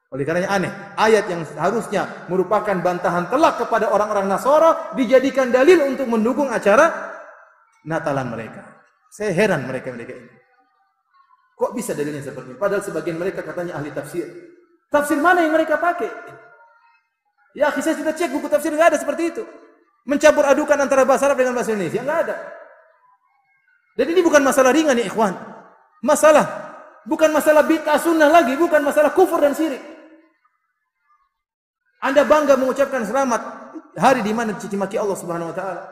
Oleh karenanya aneh, ayat yang seharusnya merupakan bantahan telak kepada orang-orang Nasara dijadikan dalil untuk mendukung acara Natalan mereka. Saya heran mereka ini. Kok bisa dalilnya seperti ini? Padahal sebagian mereka katanya ahli tafsir. Tafsir mana yang mereka pakai? Ya, saya sudah cek buku tafsir, enggak ada seperti itu. Mencampur adukan antara bahasa Arab dengan bahasa Indonesia, enggak ada. Dan ini bukan masalah ringan ya ikhwan. Bukan masalah bid'ah sunnah lagi, bukan masalah kufur dan syirik. Anda bangga mengucapkan selamat hari di mana dicaci maki Allah Subhanahu wa taala.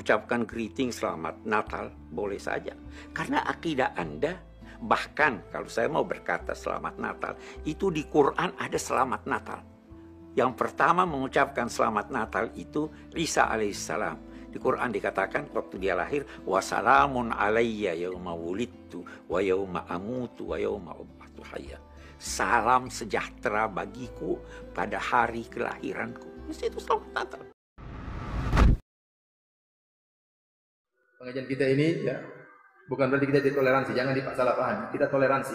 Ucapkan greeting selamat Natal boleh saja, karena akidah Anda, bahkan kalau saya mau berkata selamat Natal, itu di Quran ada selamat Natal. Yang pertama mengucapkan selamat Natal itu Isa alaihissalam. Di Quran dikatakan waktu dia lahir, wassalamun alayya yauma wulidtu wa yauma amutu wa yauma ub'atsu hayya. Salam sejahtera bagiku pada hari kelahiranku. Itu selamat Natal. Pengajian kita ini ya bukan berarti kita tidak toleransi, jangan salah paham. Kita toleransi.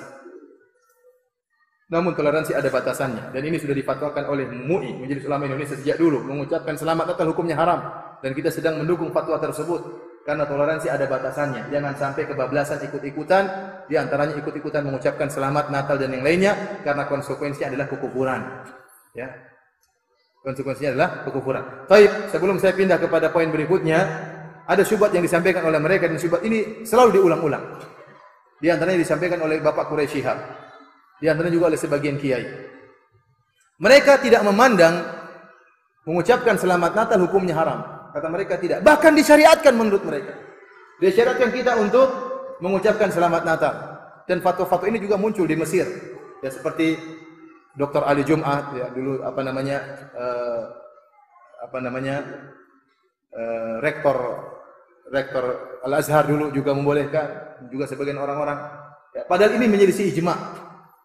Namun toleransi ada batasannya, dan ini sudah difatwakan oleh MUI, Majelis Ulama Indonesia, sejak dulu. Mengucapkan selamat Natal hukumnya haram, dan kita sedang mendukung fatwa tersebut karena toleransi ada batasannya. Jangan sampai kebablasan ikut-ikutan, di antaranya ikut-ikutan mengucapkan selamat Natal dan yang lainnya, karena konsekuensinya adalah kekufuran. Ya. Konsekuensinya adalah kekufuran. Baik, sebelum saya pindah kepada poin berikutnya, ada syubhat yang disampaikan oleh mereka, dan syubhat ini selalu diulang-ulang. Di antaranya disampaikan oleh Bapak Quraisy Shihab. Di antaranya juga oleh sebagian kiai. Mereka tidak memandang mengucapkan selamat Natal hukumnya haram. Kata mereka tidak. Bahkan disyariatkan menurut mereka. Disyariatkan kita untuk mengucapkan selamat Natal. Dan fatwa-fatwa ini juga muncul di Mesir. Ya, seperti Dr. Ali Jum'at, ya dulu rektor Al-Azhar dulu juga membolehkan, juga sebagian orang-orang. Ya, padahal ini menyelisih ijma.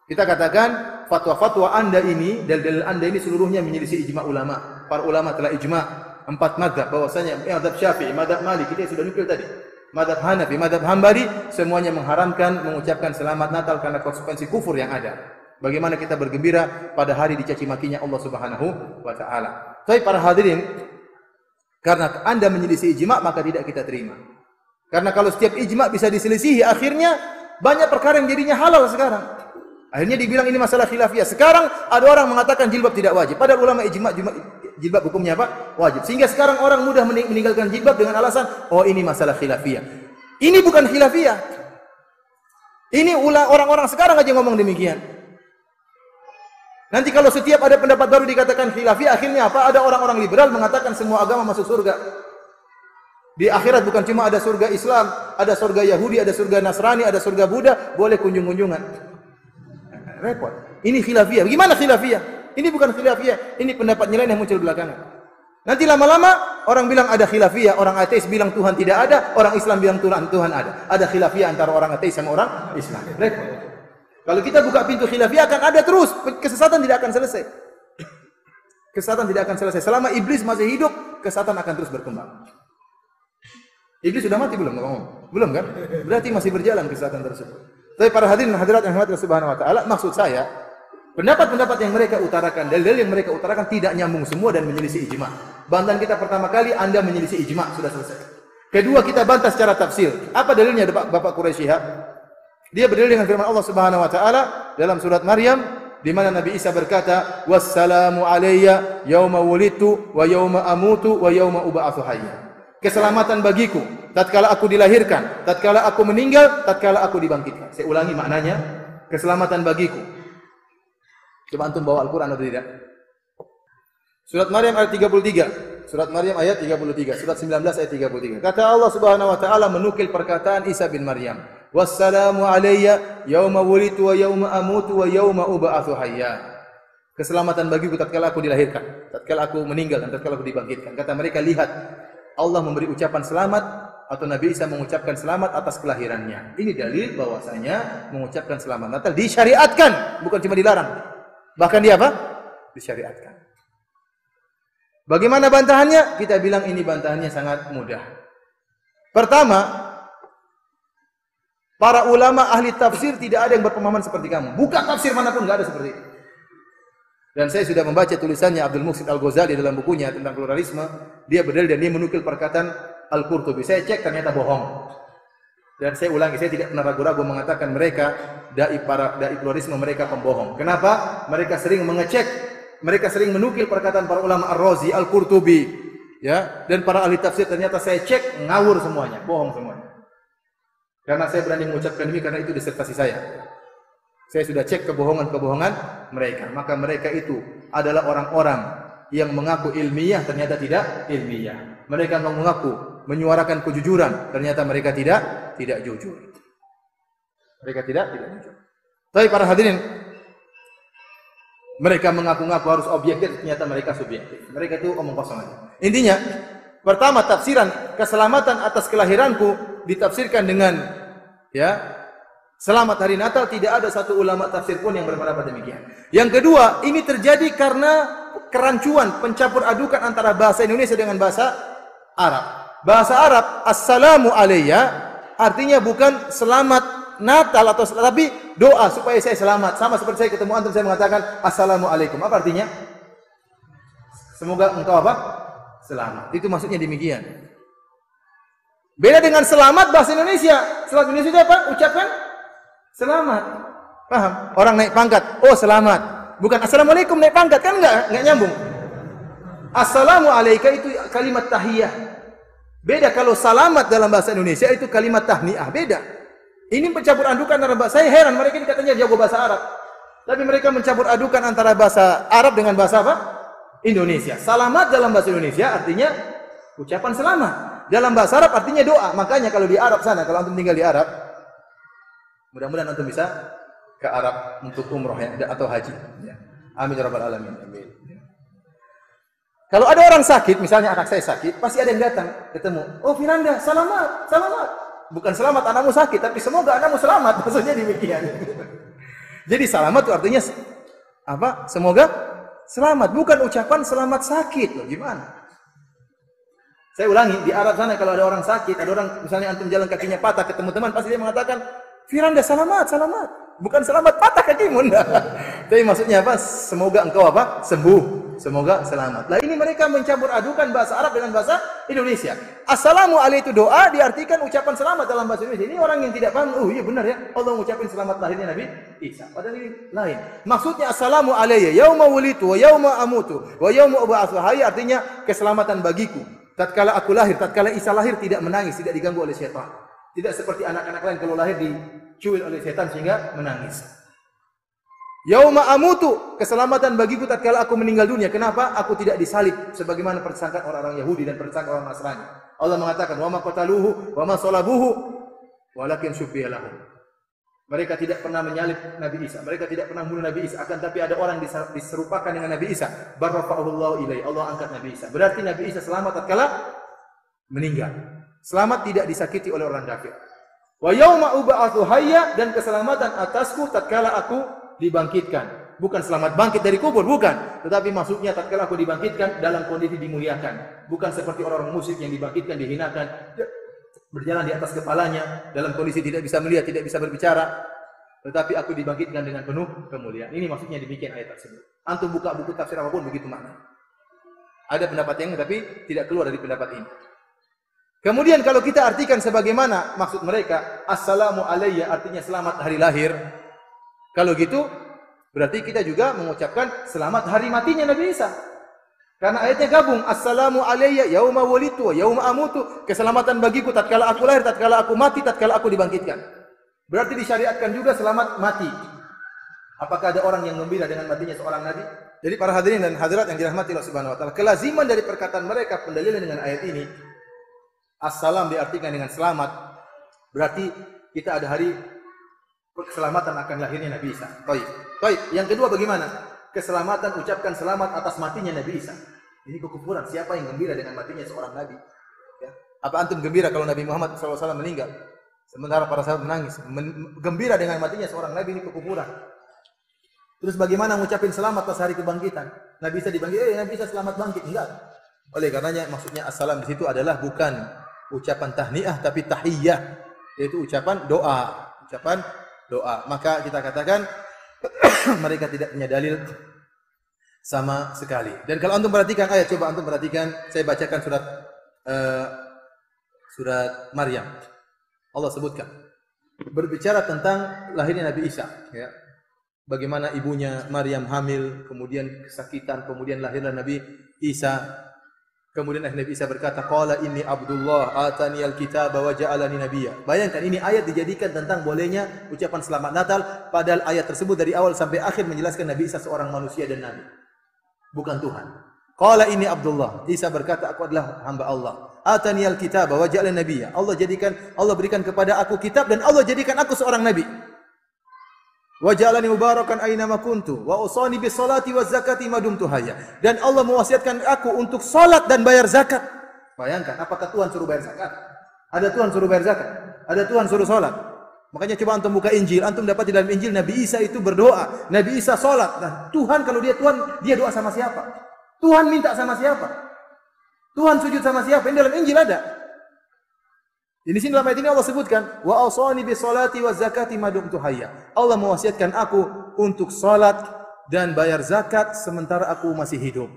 Kita katakan fatwa-fatwa Anda ini, dalil-dalil Anda ini seluruhnya menyelisih ijma ulama. Para ulama telah ijma 4 mazhab, bahwasanya mazhab Syafi'i, mazhab Maliki, kita sudah nukil tadi. Mazhab Hanafi, mazhab Hambali, semuanya mengharamkan mengucapkan selamat Natal karena konsekuensi kufur yang ada. Bagaimana kita bergembira pada hari dicaci makinya Allah Subhanahu wa taala. Tapi para hadirin, karena Anda menyelisih ijma, maka tidak kita terima. Karena kalau setiap ijma bisa diselisihi, akhirnya banyak perkara yang jadinya halal sekarang. Akhirnya dibilang ini masalah khilafiyah. Sekarang ada orang mengatakan jilbab tidak wajib. Padahal ulama ijma jilbab hukumnya apa? Wajib. Sehingga sekarang orang mudah meninggalkan jilbab dengan alasan, oh ini masalah khilafiyah. Ini bukan khilafiyah. Ini orang-orang sekarang aja ngomong demikian. Nanti kalau setiap ada pendapat baru dikatakan khilafiyah, akhirnya apa? Ada orang-orang liberal mengatakan semua agama masuk surga. Di akhirat bukan cuma ada surga Islam, ada surga Yahudi, ada surga Nasrani, ada surga Buddha, boleh kunjung-kunjungan. Repot. Ini khilafiyah. Gimana khilafiyah? Ini bukan khilafiyah, ini pendapat lain yang muncul belakangan. Nanti lama-lama orang bilang ada khilafiyah, orang ateis bilang Tuhan tidak ada, orang Islam bilang Tuhan ada. Ada khilafiyah antara orang ateis sama orang Islam. Repot. Kalau kita buka pintu khilafiyah akan ada terus, kesesatan tidak akan selesai. Kesesatan tidak akan selesai. Selama iblis masih hidup, kesesatan akan terus berkembang. Iblis sudah mati belum? Belum kan? Berarti masih berjalan kesesatan tersebut. Tapi para hadirin dan hadirat yang dirahmati Allah Subhanahu wa taala, maksud saya, pendapat-pendapat yang mereka utarakan, dalil yang mereka utarakan tidak nyambung semua dan menyelisih ijma. Bantahan kita pertama kali, Anda menyelisih ijma, sudah selesai. Kedua, kita bantah secara tafsir. Apa dalilnya Bapak Quraisy Shihab? Dia berdalil dengan firman Allah Subhanahu wa taala dalam surat Maryam, di mana Nabi Isa berkata, "Wassalamu alayya yauma wulidtu wa yauma amutu wa yauma ub'atsu hayya." Keselamatan bagiku tatkala aku dilahirkan, tatkala aku meninggal, tatkala aku dibangkitkan. Saya ulangi maknanya. keselamatan bagiku. Coba antum bawa Al-Quran atau tidak? Surat Maryam ayat 33. Surat Maryam ayat 33. Surat 19 ayat 33. Kata Allah Subhanahu wa taala menukil perkataan Isa bin Maryam, "Wassalamu alayya yauma wulidtu wa yauma amutu wa yauma ub'atsu hayya." Keselamatan bagiku tatkala aku dilahirkan, tatkala aku meninggal dan tatkala aku dibangkitkan. Kata mereka, lihat, Allah memberi ucapan selamat atau Nabi Isa mengucapkan selamat atas kelahirannya. Ini dalil bahwasanya mengucapkan selamat Natal disyariatkan, bukan cuma dilarang. Bahkan dia apa? Disyariatkan. Bagaimana bantahannya? Kita bilang ini bantahannya sangat mudah. Pertama, para ulama ahli tafsir tidak ada yang berpemahaman seperti kamu. Buka tafsir manapun enggak ada seperti itu. Dan saya sudah membaca tulisannya Abdul Muhsin Al-Ghazali dalam bukunya tentang pluralisme. Dia berdalil dan dia menukil perkataan Al-Qurtubi. Saya cek ternyata bohong. Dan saya ulangi, saya tidak pernah ragu-ragu mengatakan mereka dai pluralisme mereka pembohong. Kenapa? Mereka sering mengecek, mereka sering menukil perkataan para ulama Ar-Razi, Al-Qurtubi, ya, dan para ahli tafsir. Ternyata saya cek ngawur semuanya, bohong semuanya. Karena saya berani mengucapkan ini karena itu disertasi saya. Saya sudah cek kebohongan-kebohongan mereka. Maka mereka itu adalah orang-orang yang mengaku ilmiah, ternyata tidak ilmiah. Mereka mengaku menyuarakan kejujuran, ternyata mereka tidak jujur. Mereka tidak jujur. Tapi para hadirin, mereka mengaku-ngaku harus objektif, ternyata mereka subjektif. Mereka itu omong kosong aja. Intinya, pertama tafsiran keselamatan atas kelahiranku ditafsirkan dengan ya, selamat hari Natal. Tidak ada satu ulama tafsir pun yang berpendapat demikian. Yang kedua, ini terjadi karena kerancuan, pencampur adukan antara bahasa Indonesia dengan bahasa Arab. Bahasa Arab, assalamu alayya, artinya bukan selamat Natal atau tapi doa supaya saya selamat. Sama seperti saya ketemu antum, saya mengatakan assalamualaikum. Apa artinya? Semoga engkau apa? Selamat. Itu maksudnya demikian. Beda dengan selamat bahasa Indonesia. Selamat Indonesia itu apa? Ucapkan selamat. Paham? Orang naik pangkat, oh selamat. Bukan assalamualaikum naik pangkat, kan enggak nyambung. Assalamualaikum itu kalimat tahiyah. Beda kalau salamat dalam bahasa Indonesia itu kalimat tahniah, beda. Ini mencampur adukan antara bahasa, saya heran mereka ini katanya jago bahasa Arab. Tapi mereka mencampur adukan antara bahasa Arab dengan bahasa apa? Indonesia. Salamat dalam bahasa Indonesia artinya ucapan selamat. Dalam bahasa Arab artinya doa. Makanya kalau di Arab sana, kalau antum tinggal di Arab, mudah-mudahan antum bisa ke Arab untuk umroh ya, atau haji. Ya. Amin ya rabbal alamin. Amin. Kalau ada orang sakit, misalnya anak saya sakit, pasti ada yang datang ketemu. Oh Firanda, selamat, selamat. Bukan selamat anakmu sakit, tapi semoga anakmu selamat. Maksudnya demikian. Jadi selamat itu artinya apa? Semoga selamat. Bukan ucapan selamat sakit. Loh, gimana? Saya ulangi, di Arab sana kalau ada orang sakit, ada orang misalnya antum jalan kakinya patah ketemu teman, pasti dia mengatakan, Firanda selamat, selamat. Bukan selamat patah kakimu. Tapi maksudnya apa? Semoga engkau apa? Sembuh. Semoga selamat. Lah ini mereka mencampur adukan bahasa Arab dengan bahasa Indonesia. Assalamualaikum doa diartikan ucapan selamat dalam bahasa Indonesia. Ini orang yang tidak paham. Oh iya benar ya. Allah mengucapkan selamat lahirnya Nabi Isa. Padahal ini lain. Maksudnya assalamu alayya yauma wulidtu wa yauma amutu wa yauma ub'atsu hayya, artinya keselamatan bagiku. Tatkala aku lahir, tatkala Isa lahir tidak menangis, tidak diganggu oleh setan. Tidak seperti anak-anak lain kalau lahir dicuil oleh setan sehingga menangis. Yauma amutu, keselamatan bagiku tatkala aku meninggal dunia. Kenapa? Aku tidak disalib sebagaimana persangkaan orang-orang Yahudi dan persangkaan orang Nasrani. Allah mengatakan, "Wa ma qataluhu wa ma salabuhu walakin syubbiha lahum." Mereka tidak pernah menyalib Nabi Isa. Mereka tidak pernah membunuh Nabi Isa. Akan tapi ada orang diserupakan dengan Nabi Isa. Barrafa'ullahu ilaihi. Allah angkat Nabi Isa. Berarti Nabi Isa selamat tatkala meninggal. Selamat tidak disakiti oleh orang kafir. Wa yauma ub'atsu hayya, dan keselamatan atasku tatkala aku dibangkitkan. Bukan selamat bangkit dari kubur, bukan. Tetapi maksudnya tatkala aku dibangkitkan dalam kondisi dimuliakan. Bukan seperti orang-orang musyrik yang dibangkitkan, dihinakan, berjalan di atas kepalanya, dalam kondisi tidak bisa melihat, tidak bisa berbicara. Tetapi aku dibangkitkan dengan penuh kemuliaan. Ini maksudnya demikian ayat tersebut. Antum buka buku tafsir apapun begitu makna. Ada pendapat yang tapi tidak keluar dari pendapat ini. Kemudian kalau kita artikan sebagaimana maksud mereka, assalamu alayya artinya selamat hari lahir. Kalau gitu, berarti kita juga mengucapkan selamat hari matinya Nabi Isa. Karena ayatnya gabung, assalamu alayya yauma wulidtu wa yauma amutu, keselamatan bagiku tatkala aku lahir, tatkala aku mati, tatkala aku dibangkitkan. Berarti disyariatkan juga selamat mati. Apakah ada orang yang gembira dengan matinya seorang nabi? Jadi para hadirin dan hadirat yang dirahmati Allah Subhanahu wa taala, kelaziman dari perkataan mereka pendalilan dengan ayat ini, assalam diartikan dengan selamat, berarti kita ada hari keselamatan akan lahirnya Nabi Isa. Baik. Baik, yang kedua bagaimana? Keselamatan ucapkan selamat atas matinya Nabi Isa. Ini kekufuran. Siapa yang gembira dengan matinya seorang nabi? Ya. Apa antum gembira kalau Nabi Muhammad SAW meninggal? Sementara para sahabat menangis. Gembira dengan matinya seorang nabi, ini kekufuran. Terus bagaimana mengucapkan selamat atas hari kebangkitan? Nabi Isa dibangkit, Nabi Isa selamat bangkit. Enggak. Oleh karenanya maksudnya assalam di situ adalah bukan ucapan tahniah tapi tahiyyah, yaitu ucapan doa. Ucapan doa. Maka kita katakan mereka tidak punya dalil sama sekali. Dan kalau antum perhatikan ayat, coba antum perhatikan, saya bacakan surat Maryam. Allah sebutkan berbicara tentang lahirnya Nabi Isa, ya. Bagaimana ibunya Maryam hamil, kemudian kesakitan, kemudian lahirlah Nabi Isa. Kemudian Nabi Isa berkata, "Qala inni Abdullah atani al-kitaba wa ja'alani nabiyya." Bayangkan ini ayat dijadikan tentang bolehnya ucapan selamat Natal, padahal ayat tersebut dari awal sampai akhir menjelaskan Nabi Isa seorang manusia dan nabi, bukan Tuhan. Qala inni Abdullah. Isa berkata, aku adalah hamba Allah. Atani al-kitaba wa ja'alani nabiyya. Allah berikan kepada aku kitab dan Allah jadikan aku seorang nabi. Wa ja'alani mubarakan aina ma kuntu wa usani bis salati waz zakati ma dumtu hayya. Dan Allah mewasiatkan aku untuk salat dan bayar zakat. Bayangkan, apakah Tuhan suruh bayar zakat? Ada Tuhan suruh bayar zakat? Ada Tuhan suruh salat? Makanya coba antum buka Injil, antum dapat di dalam Injil Nabi Isa itu berdoa, Nabi Isa salat. Nah, Tuhan kalau dia Tuhan, dia doa sama siapa? Tuhan minta sama siapa? Tuhan sujud sama siapa? Ini dalam Injil ada. Di sini dalam ayat ini Allah sebutkan, wa awsani bis salati waz zakati ma dumtu hayya. Allah mewasiatkan aku untuk salat dan bayar zakat sementara aku masih hidup.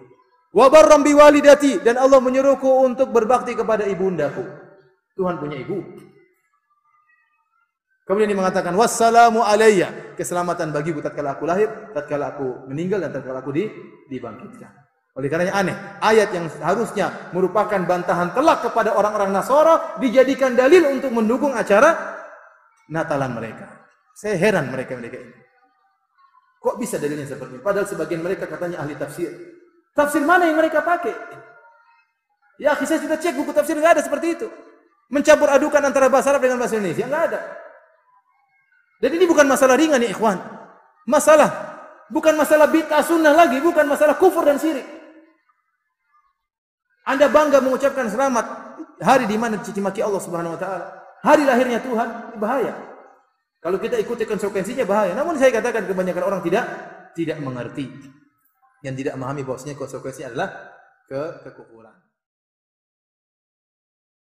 Wa barram bi walidati, dan Allah menyuruhku untuk berbakti kepada ibundaku. Tuhan punya ibu. Kemudian dia mengatakan wassalamu alayya, keselamatan bagiku tatkala aku lahir, tatkala aku meninggal dan tatkala aku dibangkitkan. Oleh karenanya aneh, ayat yang harusnya merupakan bantahan telak kepada orang-orang Nasara dijadikan dalil untuk mendukung acara Natalan mereka. Saya heran mereka ini. Kok bisa dalilnya seperti ini? Padahal sebagian mereka katanya ahli tafsir. Tafsir mana yang mereka pakai? Ya, saya sudah cek buku tafsir, enggak ada seperti itu. Mencampur adukan antara bahasa Arab dengan bahasa Indonesia, enggak ada. Dan ini bukan masalah ringan ya ikhwan. Bukan masalah bid'ah sunnah lagi, bukan masalah kufur dan syirik. Anda bangga mengucapkan selamat hari di mana dicaci maki Allah Subhanahu wa taala. Hari lahirnya Tuhan, bahaya. Kalau kita ikuti konsekuensinya bahaya. Namun saya katakan kebanyakan orang tidak mengerti. Yang tidak memahami bahwasanya konsekuensinya adalah kekufuran.